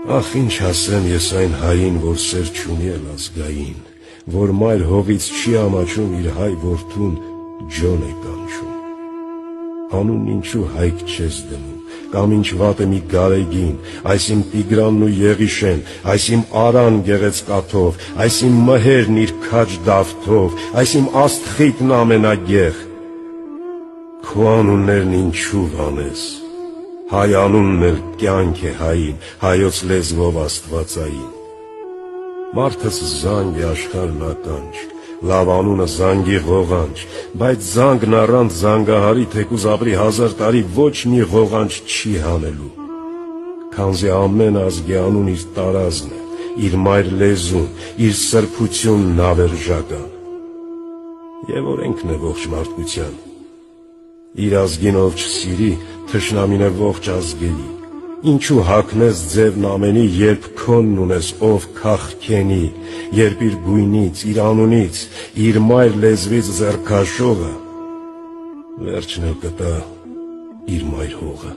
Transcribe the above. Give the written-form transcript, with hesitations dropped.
Ախ ինչ ասեմ ես այն հային, որ սեր չունի էլ ազգային, որ մայր հողից չի ամաչում իր հայ որդուն ջոն է կանչում։ Անուն ինչու հայք չես դնում, կամ ինչ վատ է մի գարեգին, այս իմ Տիգրանն ու Եղիշեն, այս իմ Արան գեղեցկաթով, այս իմ մհերն իր քաջ դավթով, այս իմ աստղիկն ամենագեղ։ Քո անուններն ինչու վանես, հայ անունն էլ կյանք է հային, հայոց լեզվով աստվածային։ Մարդս զանգ է աշխարհն ականջ, լավ անունը զանգի ղողանջ, բայց զանգն առանց զանգահարի թեկուզ ապրի 1000 տարի ոչ մի ղողանջ չի հանելու։ Քանզի ամեն ազգի անուն իր տարազն է, իր մայր լեզուն, իր սրբությունն ավերժական։ Եվ օրենքն է ողջ մարդկության, իր ազգին ով չսիրի, թշնամին է ողջ ազգերի։ Ինչու հագնես ձևն ամենի, երբ քոնն ունես ով քաղքենի, երբ իր գույնից, իր անունից, իր մայր լեզվից ձեռքաշողը, վերջն էլ կտա իր մայր հողը։